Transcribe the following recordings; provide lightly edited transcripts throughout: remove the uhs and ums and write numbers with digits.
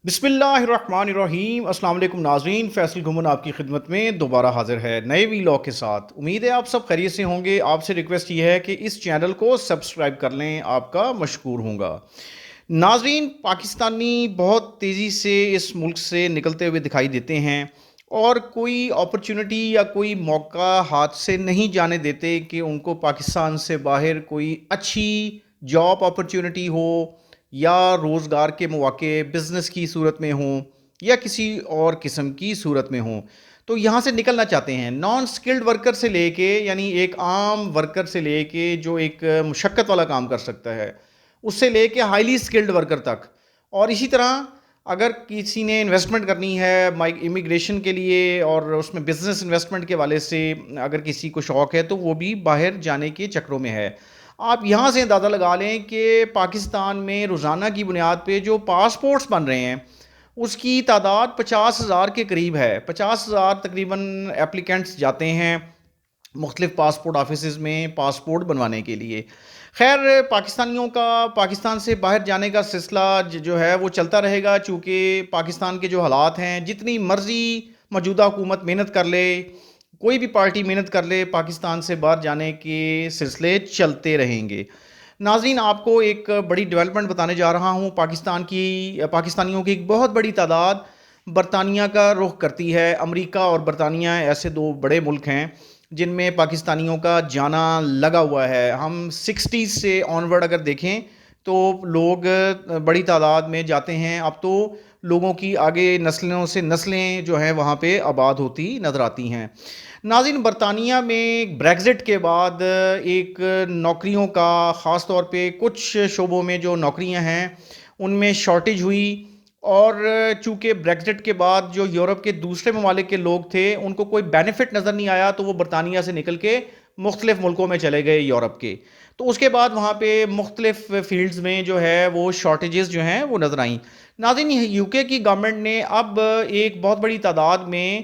بسم اللہ الرحمن الرحیم۔ السلام علیکم ناظرین، فیصل گھمن آپ کی خدمت میں دوبارہ حاضر ہے نئے ویلاگ کے ساتھ۔ امید ہے آپ سب خیریت سے ہوں گے۔ آپ سے ریکویسٹ یہ ہے کہ اس چینل کو سبسکرائب کر لیں، آپ کا مشکور ہوں گا۔ ناظرین، پاکستانی بہت تیزی سے اس ملک سے نکلتے ہوئے دکھائی دیتے ہیں اور کوئی اپرچونٹی یا کوئی موقع ہاتھ سے نہیں جانے دیتے کہ ان کو پاکستان سے باہر کوئی اچھی جاب اپرچونٹی ہو یا روزگار کے مواقع بزنس کی صورت میں ہوں یا کسی اور قسم کی صورت میں ہوں، تو یہاں سے نکلنا چاہتے ہیں۔ نان سکلڈ ورکر سے لے کے، یعنی ایک عام ورکر سے لے کے جو ایک مشقت والا کام کر سکتا ہے، اس سے لے کے ہائیلی سکلڈ ورکر تک، اور اسی طرح اگر کسی نے انویسٹمنٹ کرنی ہے امیگریشن کے لیے اور اس میں بزنس انویسٹمنٹ کے والے سے اگر کسی کو شوق ہے تو وہ بھی باہر جانے کے چکروں میں ہے۔ آپ یہاں سے اندازہ لگا لیں کہ پاکستان میں روزانہ کی بنیاد پہ جو پاسپورٹس بن رہے ہیں اس کی تعداد 50,000 کے قریب ہے۔ 50,000 تقریباً اپلیکینٹس جاتے ہیں مختلف پاسپورٹ آفیسز میں پاسپورٹ بنوانے کے لیے۔ خیر، پاکستانیوں کا پاکستان سے باہر جانے کا سلسلہ جو ہے وہ چلتا رہے گا، چونکہ پاکستان کے جو حالات ہیں، جتنی مرضی موجودہ حکومت محنت کر لے، کوئی بھی پارٹی محنت کر لے، پاکستان سے باہر جانے کے سلسلے چلتے رہیں گے۔ ناظرین، آپ کو ایک بڑی ڈیولپمنٹ بتانے جا رہا ہوں۔ پاکستانیوں کی ایک بہت بڑی تعداد برطانیہ کا رخ کرتی ہے۔ امریکہ اور برطانیہ ایسے دو بڑے ملک ہیں جن میں پاکستانیوں کا جانا لگا ہوا ہے۔ ہم 60s سے آنورڈ اگر دیکھیں تو لوگ بڑی تعداد میں جاتے ہیں۔ اب تو لوگوں کی آگے نسلوں سے نسلیں جو ہیں وہاں پہ آباد ہوتی نظر آتی ہیں۔ ناظرین، برطانیہ میں بریگزٹ کے بعد ایک نوکریوں کا، خاص طور پہ کچھ شعبوں میں جو نوکریاں ہیں ان میں شارٹیج ہوئی، اور چونکہ بریگزٹ کے بعد جو یورپ کے دوسرے ممالک کے لوگ تھے ان کو کوئی بینیفٹ نظر نہیں آیا، تو وہ برطانیہ سے نکل کے مختلف ملکوں میں چلے گئے یورپ کے۔ تو اس کے بعد وہاں پہ مختلف فیلڈز میں جو ہے وہ شارٹیجز جو ہیں وہ نظر آئیں۔ ناظرین، یو کے کی گورنمنٹ نے اب ایک بہت بڑی تعداد میں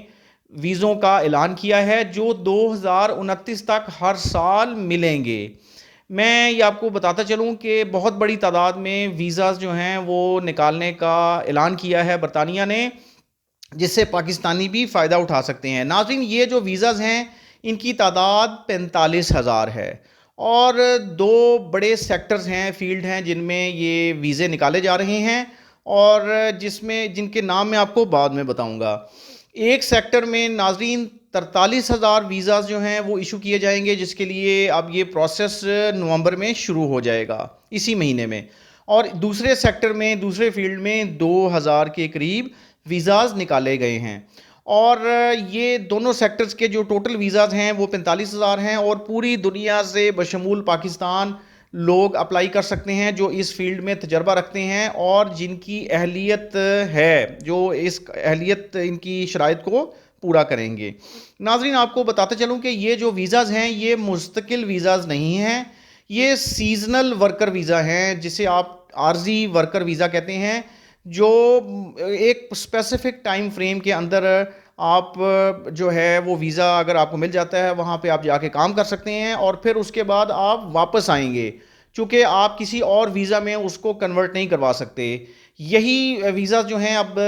ویزوں کا اعلان کیا ہے جو 2029 تک ہر سال ملیں گے۔ میں یہ آپ کو بتاتا چلوں کہ بہت بڑی تعداد میں ویزاز جو ہیں وہ نکالنے کا اعلان کیا ہے برطانیہ نے، جس سے پاکستانی بھی فائدہ اٹھا سکتے ہیں۔ ناظرین، یہ جو ویزاز ہیں ان کی تعداد 45,000 ہے، اور دو بڑے سیکٹرز ہیں، فیلڈ ہیں جن میں یہ ویزے نکالے جا رہے ہیں، اور جن کے نام میں آپ کو بعد میں بتاؤں گا۔ ایک سیکٹر میں ناظرین 43,000 ویزاز جو ہیں وہ ایشو کیے جائیں گے، جس کے لیے اب یہ پروسیس نومبر میں شروع ہو جائے گا، اسی مہینے میں۔ اور دوسرے سیکٹر میں، دوسرے فیلڈ میں 2,000 کے قریب ویزاز نکالے گئے ہیں، اور یہ دونوں سیکٹرز کے جو ٹوٹل ویزاز ہیں وہ 45,000 ہیں، اور پوری دنیا سے بشمول پاکستان لوگ اپلائی کر سکتے ہیں جو اس فیلڈ میں تجربہ رکھتے ہیں اور جن کی اہلیت ہے، جو اس اہلیت ان کی شرائط کو پورا کریں گے۔ ناظرین، آپ کو بتاتے چلوں کہ یہ جو ویزاز ہیں یہ مستقل ویزاز نہیں ہیں، یہ سیزنل ورکر ویزا ہیں، جسے آپ عارضی ورکر ویزا کہتے ہیں، جو ایک اسپیسیفک ٹائم فریم کے اندر آپ جو ہے وہ ویزا اگر آپ کو مل جاتا ہے وہاں پہ آپ جا کے کام کر سکتے ہیں، اور پھر اس کے بعد آپ واپس آئیں گے، چونکہ آپ کسی اور ویزا میں اس کو کنورٹ نہیں کروا سکتے۔ یہی ویزا جو ہیں اب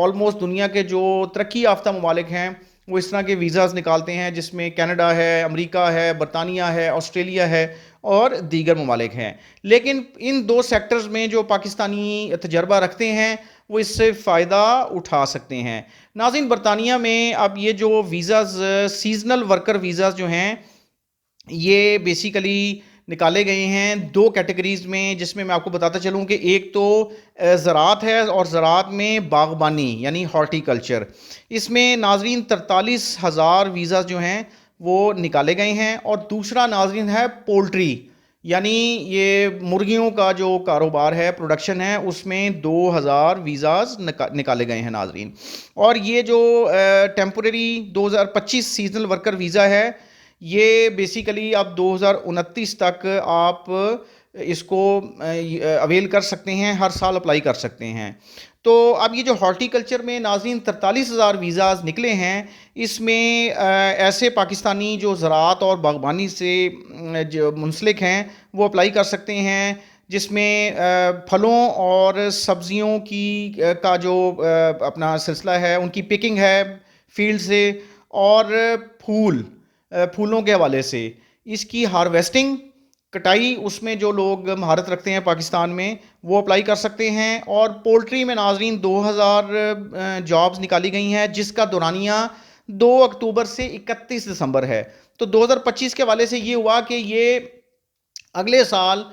آلموسٹ دنیا کے جو ترقی یافتہ ممالک ہیں وہ اس طرح کے ویزاز نکالتے ہیں، جس میں کینیڈا ہے، امریکہ ہے، برطانیہ ہے، آسٹریلیا ہے اور دیگر ممالک ہیں۔ لیکن ان دو سیکٹرز میں جو پاکستانی تجربہ رکھتے ہیں وہ اس سے فائدہ اٹھا سکتے ہیں۔ ناظرین، برطانیہ میں اب یہ جو ویزاز، سیزنل ورکر ویزاز جو ہیں، یہ بیسیکلی نکالے گئے ہیں دو کیٹیگریز میں، جس میں آپ کو بتاتا چلوں کہ ایک تو زراعت ہے، اور زراعت میں باغبانی یعنی ہارٹی کلچر۔ اس میں ناظرین 43,000 ویزاز جو ہیں وہ نکالے گئے ہیں، اور دوسرا ناظرین ہے پولٹری، یعنی یہ مرغیوں کا جو کاروبار ہے، پروڈکشن ہے، اس میں 2,000 ویزاز نکالے گئے ہیں ناظرین۔ اور یہ جو ٹیمپوریری 2025 سیزنل ورکر ویزا ہے، یہ بیسیکلی اب 2029 تک آپ اس کو اویل کر سکتے ہیں، ہر سال اپلائی کر سکتے ہیں۔ تو اب یہ جو ہارٹی کلچر میں ناظرین 43,000 ویزاز نکلے ہیں، اس میں ایسے پاکستانی جو زراعت اور باغبانی سے جو منسلک ہیں وہ اپلائی کر سکتے ہیں، جس میں پھلوں اور سبزیوں کی کا جو اپنا سلسلہ ہے ان کی پکنگ ہے فیلڈ سے، اور پھولوں کے حوالے سے اس کی ہارویسٹنگ، کٹائی، اس میں جو لوگ مہارت رکھتے ہیں پاکستان میں وہ اپلائی کر سکتے ہیں۔ اور پولٹری میں ناظرین 2000 جابز نکالی گئی ہیں، جس کا دورانیہ 2 اکتوبر سے 31 دسمبر ہے۔ تو 2025 کے حوالے سے یہ ہوا کہ یہ اگلے سال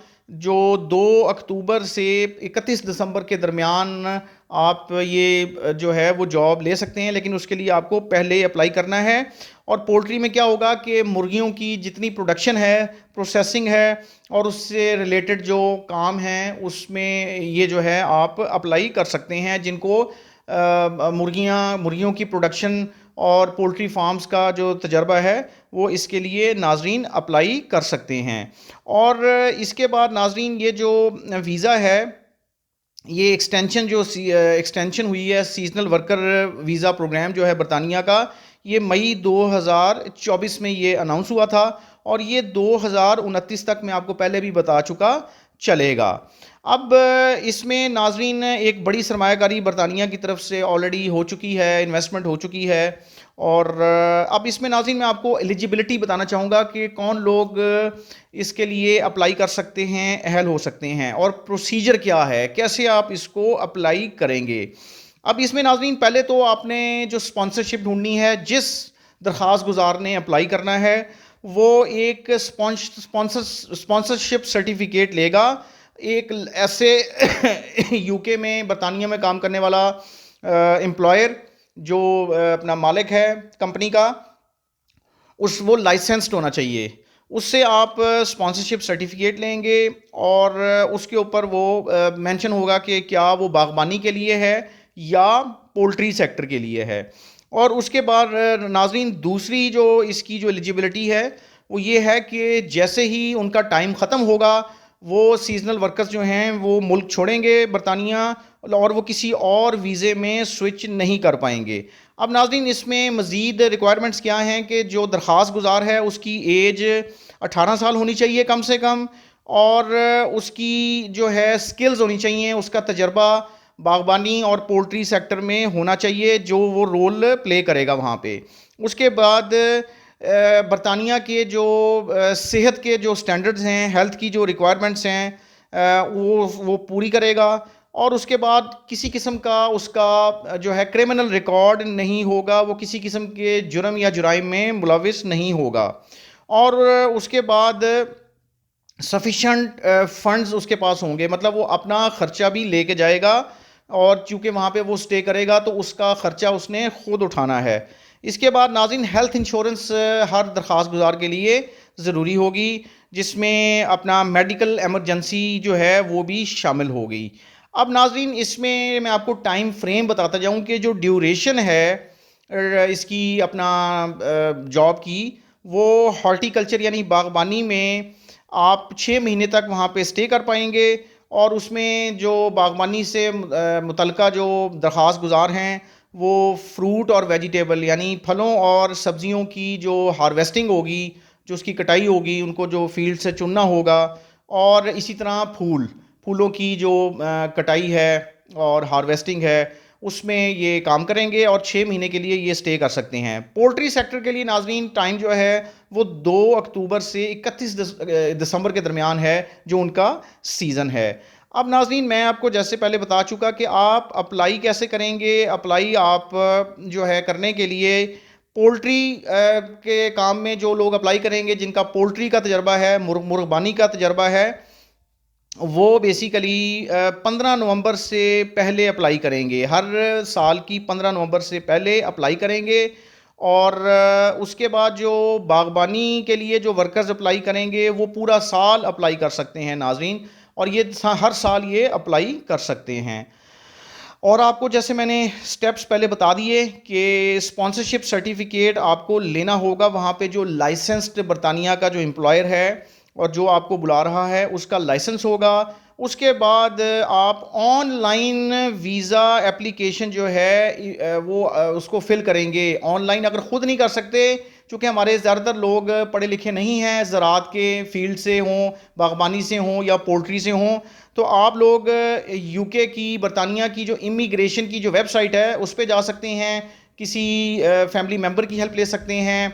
جو 2 اکتوبر سے 31 دسمبر کے درمیان آپ یہ جو ہے وہ جاب لے سکتے ہیں، لیکن اس کے لیے آپ کو پہلے اپلائی کرنا ہے۔ اور پولٹری میں کیا ہوگا کہ مرغیوں کی جتنی پروڈکشن ہے، پروسیسنگ ہے، اور اس سے ریلیٹڈ جو کام ہیں اس میں یہ جو ہے آپ اپلائی کر سکتے ہیں، جن کو مرغیوں کی پروڈکشن اور پولٹری فارمز کا جو تجربہ ہے وہ اس کے لیے ناظرین اپلائی کر سکتے ہیں۔ اور اس کے بعد ناظرین یہ جو ویزا ہے، یہ ایکسٹینشن ہوئی ہے سیزنل ورکر ویزا پروگرام جو ہے برطانیہ کا، یہ مئی 2024 میں یہ اناؤنس ہوا تھا، اور یہ 2029 تک میں آپ کو پہلے بھی بتا چکا چلے گا۔ اب اس میں ناظرین ایک بڑی سرمایہ کاری برطانیہ کی طرف سے آلریڈی ہو چکی ہے، انویسٹمنٹ ہو چکی ہے، اور اب اس میں ناظرین میں آپ کو ایلیجیبلٹی بتانا چاہوں گا کہ کون لوگ اس کے لیے اپلائی کر سکتے ہیں، اہل ہو سکتے ہیں، اور پروسیجر کیا ہے، کیسے آپ اس کو اپلائی کریں گے۔ اب اس میں ناظرین پہلے تو آپ نے جو اسپانسرشپ ڈھونڈنی ہے، جس درخواست گزار نے اپلائی کرنا ہے وہ ایک اسپانسرشپ سرٹیفکیٹ لے گا، ایک ایسے یو کے میں، برطانیہ میں کام کرنے والا امپلائر جو اپنا مالک ہے کمپنی کا، وہ لائسنسڈ ہونا چاہیے، اس سے آپ اسپانسرشپ سرٹیفکیٹ لیں گے، اور اس کے اوپر وہ مینشن ہوگا کہ کیا وہ باغبانی کے لیے ہے یا پولٹری سیکٹر کے لیے ہے۔ اور اس کے بعد ناظرین دوسری جو اس کی جو ایلیجیبلٹی ہے وہ یہ ہے کہ جیسے ہی ان کا ٹائم ختم ہوگا، وہ سیزنل ورکرز جو ہیں وہ ملک چھوڑیں گے برطانیہ، اور وہ کسی اور ویزے میں سوئچ نہیں کر پائیں گے۔ اب ناظرین اس میں مزید ریکوائرمنٹس کیا ہیں کہ جو درخواست گزار ہے اس کی ایج 18 سال ہونی چاہیے کم سے کم، اور اس کی جو ہے سکلز ہونی چاہیے، اس کا تجربہ باغبانی اور پولٹری سیکٹر میں ہونا چاہیے جو وہ رول پلے کرے گا وہاں پہ۔ اس کے بعد برطانیہ کے جو صحت کے جو سٹینڈرڈز ہیں، ہیلتھ کی جو ریکوائرمنٹس ہیں وہ پوری کرے گا، اور اس کے بعد کسی قسم کا اس کا جو ہے کرمنل ریکارڈ نہیں ہوگا، وہ کسی قسم کے جرم یا جرائم میں ملوث نہیں ہوگا، اور اس کے بعد سفیشینٹ فنڈز اس کے پاس ہوں گے، مطلب وہ اپنا خرچہ بھی لے کے جائے گا، اور چونکہ وہاں پہ وہ سٹے کرے گا تو اس کا خرچہ اس نے خود اٹھانا ہے۔ اس کے بعد ناظرین ہیلتھ انشورنس ہر درخواست گزار کے لیے ضروری ہوگی، جس میں اپنا میڈیکل ایمرجنسی جو ہے وہ بھی شامل ہوگی۔ اب ناظرین اس میں آپ کو ٹائم فریم بتاتا جاؤں کہ جو ڈیوریشن ہے اس کی اپنا جاب کی، وہ ہارٹی کلچر یعنی باغبانی میں آپ 6 مہینے تک وہاں پہ سٹے کر پائیں گے، اور اس میں جو باغبانی سے متعلقہ جو درخواست گزار ہیں وہ فروٹ اور ویجیٹیبل یعنی پھلوں اور سبزیوں کی جو ہارویسٹنگ ہوگی، جو اس کی کٹائی ہوگی، ان کو جو فیلڈ سے چننا ہوگا، اور اسی طرح پھولوں کی جو کٹائی ہے اور ہارویسٹنگ ہے اس میں یہ کام کریں گے، اور 6 مہینے کے لیے یہ سٹے کر سکتے ہیں۔ پولٹری سیکٹر کے لیے ناظرین ٹائم جو ہے وہ 2 اکتوبر سے 31 دسمبر کے درمیان ہے جو ان کا سیزن ہے۔ اب ناظرین میں آپ کو جیسے پہلے بتا چکا کہ آپ اپلائی کیسے کریں گے۔ اپلائی آپ جو ہے کرنے کے لیے پولٹری کے کام میں جو لوگ اپلائی کریں گے، جن کا پولٹری کا تجربہ ہے، مرغبانی کا تجربہ ہے، وہ بیسیکلی 15 نومبر سے پہلے اپلائی کریں گے، ہر سال کی 15 نومبر سے پہلے اپلائی کریں گے، اور اس کے بعد جو باغبانی کے لیے جو ورکرز اپلائی کریں گے وہ پورا سال اپلائی کر سکتے ہیں ناظرین، اور یہ ہر سال یہ اپلائی کر سکتے ہیں۔ اور آپ کو جیسے میں نے سٹیپس پہلے بتا دیے کہ اسپانسرشپ سرٹیفکیٹ آپ کو لینا ہوگا، وہاں پہ جو لائسنسڈ برطانیہ کا جو امپلائر ہے اور جو آپ کو بلا رہا ہے اس کا لائسنس ہوگا، اس کے بعد آپ آن لائن ویزا اپلیکیشن جو ہے وہ اس کو فل کریں گے آن لائن. اگر خود نہیں کر سکتے، چونکہ ہمارے زیادہ تر لوگ پڑھے لکھے نہیں ہیں، زراعت کے فیلڈ سے ہوں، باغبانی سے ہوں یا پولٹری سے ہوں، تو آپ لوگ یو کے کی، برطانیہ کی جو امیگریشن کی جو ویب سائٹ ہے اس پہ جا سکتے ہیں، کسی فیملی ممبر کی ہیلپ لے سکتے ہیں،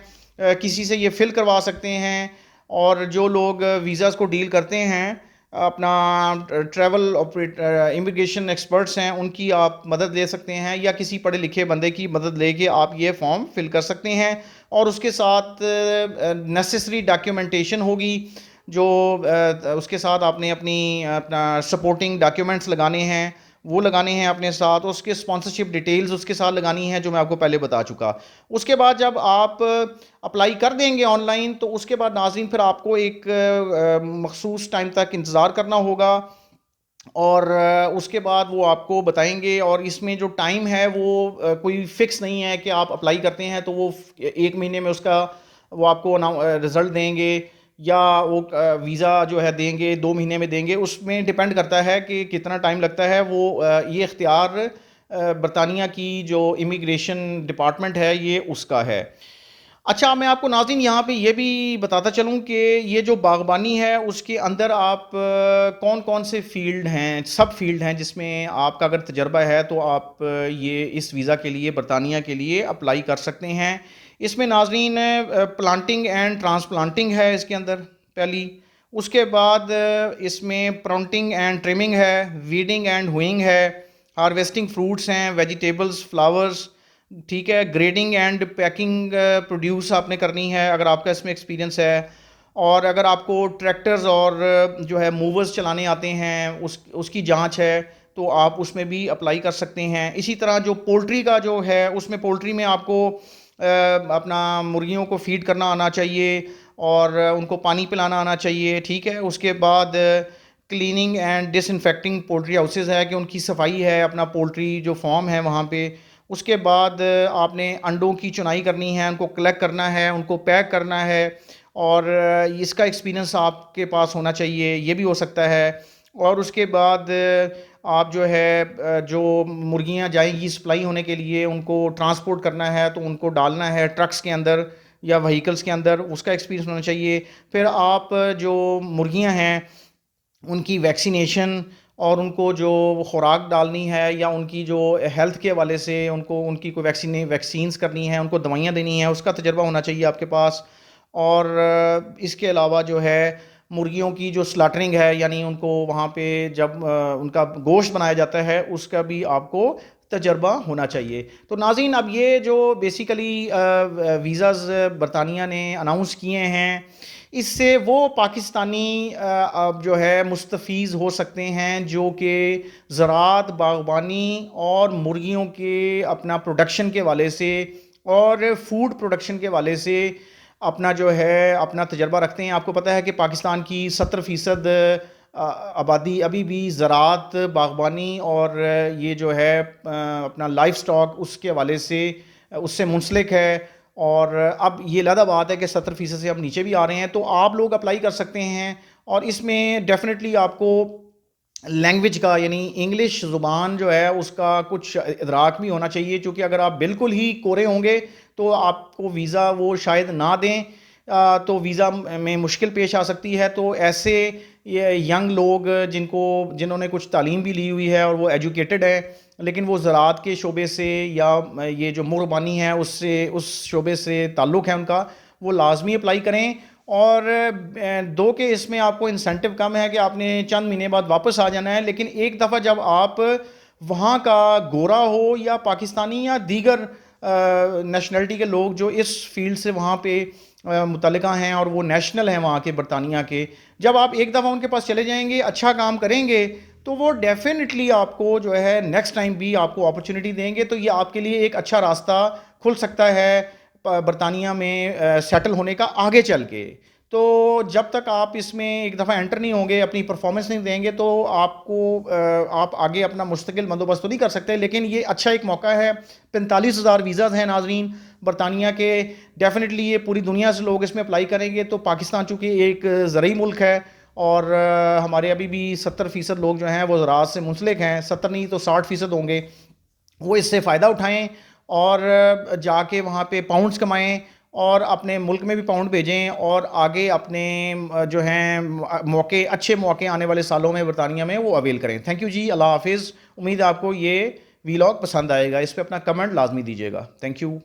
کسی سے یہ فل کروا سکتے ہیں. اور جو لوگ ویزاز کو ڈیل کرتے ہیں، اپنا ٹریول امیگریشن ایکسپرٹس ہیں، ان کی آپ مدد لے سکتے ہیں، یا کسی پڑھے لکھے بندے کی مدد لے کے آپ یہ فارم فل کر سکتے ہیں. اور اس کے ساتھ نیسیسری ڈاکیومنٹیشن ہوگی، جو اس کے ساتھ آپ نے اپنا سپورٹنگ ڈاکیومنٹس لگانے ہیں، وہ لگانے ہیں اپنے ساتھ. اس کے اسپانسرشپ ڈیٹیلز اس کے ساتھ لگانی ہیں، جو میں آپ کو پہلے بتا چکا. اس کے بعد جب آپ اپلائی کر دیں گے آن لائن، تو اس کے بعد ناظرین پھر آپ کو ایک مخصوص ٹائم تک انتظار کرنا ہوگا، اور اس کے بعد وہ آپ کو بتائیں گے. اور اس میں جو ٹائم ہے وہ کوئی فکس نہیں ہے کہ آپ اپلائی کرتے ہیں تو وہ 1 مہینے میں اس کا وہ آپ کو رزلٹ دیں گے، یا وہ ویزا جو ہے دیں گے 2 مہینے میں دیں گے. اس میں ڈپینڈ کرتا ہے کہ کتنا ٹائم لگتا ہے. وہ یہ اختیار برطانیہ کی جو امیگریشن ڈپارٹمنٹ ہے یہ اس کا ہے. اچھا، میں آپ کو ناظرین یہاں پہ یہ بھی بتاتا چلوں کہ یہ جو باغبانی ہے اس کے اندر آپ کون کون سے فیلڈ ہیں، سب فیلڈ ہیں، جس میں آپ کا اگر تجربہ ہے تو آپ یہ اس ویزا کے لیے، برطانیہ کے لیے اپلائی کر سکتے ہیں. اس میں ناظرین پلانٹنگ اینڈ ٹرانسپلانٹنگ ہے اس کے اندر پہلی. اس کے بعد اس میں پرونٹنگ اینڈ ٹریمنگ ہے، ویڈنگ اینڈ ہوئنگ ہے، ہارویسٹنگ فروٹس ہیں، ویجیٹیبلز، فلاورز، ٹھیک ہے، گریڈنگ اینڈ پیکنگ پروڈیوس آپ نے کرنی ہے اگر آپ کا اس میں ایکسپیرینس ہے. اور اگر آپ کو ٹریکٹرز اور جو ہے موورز چلانے آتے ہیں، اس کی جانچ ہے، تو آپ اس میں بھی اپلائی کر سکتے ہیں. اسی طرح جو پولٹری کا جو ہے، اس میں پولٹری میں آپ کو اپنا مرغیوں کو فیڈ کرنا آنا چاہیے، اور ان کو پانی پلانا آنا چاہیے، ٹھیک ہے. اس کے بعد cleaning and disinfecting poultry houses ہے، کہ ان کی صفائی ہے، اپنا پولٹری جو فارم ہے وہاں پہ. اس کے بعد آپ نے انڈوں کی چنائی کرنی ہے، ان کو کلیکٹ کرنا ہے، ان کو پیک کرنا ہے، اور اس کا ایکسپیرینس آپ کے پاس ہونا چاہیے، یہ بھی ہو سکتا ہے. اور اس کے بعد آپ جو ہے جو مرغیاں جائیں گی سپلائی ہونے کے لیے، ان کو ٹرانسپورٹ کرنا ہے، تو ان کو ڈالنا ہے ٹرکس کے اندر یا وہیکلس کے اندر، اس کا ایکسپیرینس ہونا چاہیے. پھر آپ جو مرغیاں ہیں ان کی ویکسینیشن، اور ان کو جو خوراک ڈالنی ہے، یا ان کی جو ہیلتھ کے حوالے سے ان کی کوئی ویکسینز کرنی ہے، ان کو دوائیاں دینی ہیں، اس کا تجربہ ہونا چاہیے آپ کے پاس. اور اس کے علاوہ جو ہے مرغیوں کی جو سلاٹرنگ ہے، یعنی ان کو وہاں پہ جب ان کا گوشت بنایا جاتا ہے، اس کا بھی آپ کو تجربہ ہونا چاہیے. تو ناظرین، اب یہ جو بیسیکلی ویزاز برطانیہ نے اناؤنس کیے ہیں، اس سے وہ پاکستانی اب جو ہے مستفیض ہو سکتے ہیں جو کہ زراعت، باغبانی اور مرغیوں کے اپنا پروڈکشن کے والے سے اور فوڈ پروڈکشن کے والے سے اپنا جو ہے اپنا تجربہ رکھتے ہیں. آپ کو پتہ ہے کہ پاکستان کی 70% آبادی ابھی بھی زراعت، باغبانی اور یہ جو ہے اپنا لائف سٹاک اس کے حوالے سے اس سے منسلک ہے. اور اب یہ علیحدہ بات ہے کہ 70% سے ہم نیچے بھی آ رہے ہیں. تو آپ لوگ اپلائی کر سکتے ہیں، اور اس میں ڈیفینیٹلی آپ کو لینگویج کا، یعنی انگلش زبان جو ہے اس کا کچھ ادراک بھی ہونا چاہیے، چونکہ اگر آپ بالکل ہی کورے ہوں گے تو آپ کو ویزا وہ شاید نہ دیں، تو ویزا میں مشکل پیش آ سکتی ہے. تو ایسے ینگ لوگ جنہوں نے کچھ تعلیم بھی لی ہوئی ہے اور وہ ایجوکیٹڈ ہے، لیکن وہ زراعت کے شعبے سے یا یہ جو مرغبانی ہے اس شعبے سے تعلق ہے ان کا، وہ لازمی اپلائی کریں. اور دو کہ اس میں آپ کو انسینٹو کم ہے کہ آپ نے چند مہینے بعد واپس آ جانا ہے، لیکن ایک دفعہ جب آپ وہاں کا گورا ہو یا پاکستانی یا دیگر نیشنلٹی کے لوگ جو اس فیلڈ سے وہاں پہ متعلقہ ہیں اور وہ نیشنل ہیں وہاں کے برطانیہ کے، جب آپ ایک دفعہ ان کے پاس چلے جائیں گے، اچھا کام کریں گے، تو وہ ڈیفینیٹلی آپ کو جو ہے نیکسٹ ٹائم بھی آپ کو اپرچونٹی دیں گے. تو یہ آپ کے لیے ایک اچھا راستہ کھل سکتا ہے برطانیہ میں سیٹل ہونے کا آگے چل کے. تو جب تک آپ اس میں ایک دفعہ انٹر نہیں ہوں گے، اپنی پرفارمنس نہیں دیں گے، تو آپ آگے اپنا مستقل بندوبست تو نہیں کر سکتے. لیکن یہ اچھا ایک موقع ہے. 45,000 ویزاز ہیں ناظرین برطانیہ کے. ڈیفینیٹلی یہ پوری دنیا سے لوگ اس میں اپلائی کریں گے. تو پاکستان چونکہ ایک زرعی ملک ہے اور ہمارے ابھی بھی 70% لوگ جو ہیں وہ زراعت سے منسلک ہیں، 70 نہیں تو 60% ہوں گے، وہ اس سے فائدہ اٹھائیں اور جا کے وہاں پہ پاؤنڈز کمائیں اور اپنے ملک میں بھی پاؤنڈ بھیجیں اور آگے اپنے جو ہیں موقع، اچھے موقع آنے والے سالوں میں برطانیہ میں وہ اویل کریں۔ تھینک یو جی، اللہ حافظ۔ امید ہے آپ کو یہ ویلاگ پسند آئے گا، اس پہ اپنا کمنٹ لازمی دیجیے گا۔ Thank you.